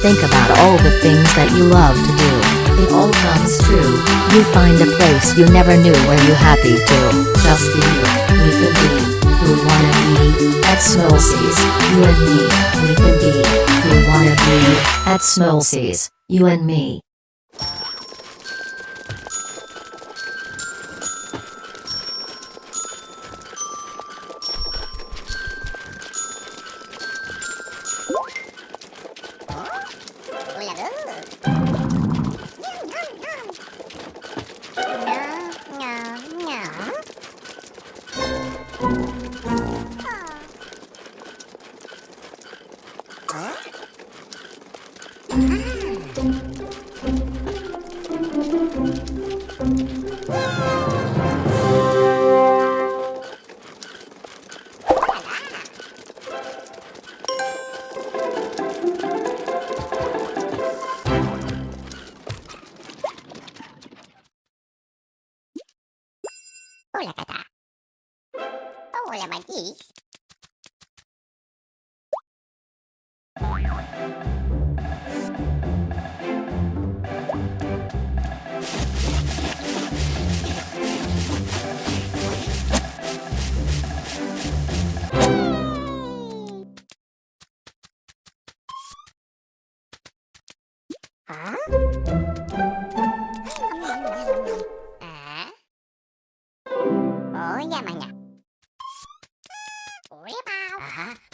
think about all the things that you love to do. It all comes true. You find a place you never knew where you happy to. Just be you. We can be who we wanna be. At Smolsies, you and me. We can be who we wanna be. At Smolsies, you and me. Hola, Cata. Hola, Marquis. Hả? À? Ủa, da mà nhặt. Ủa, bao. À hả?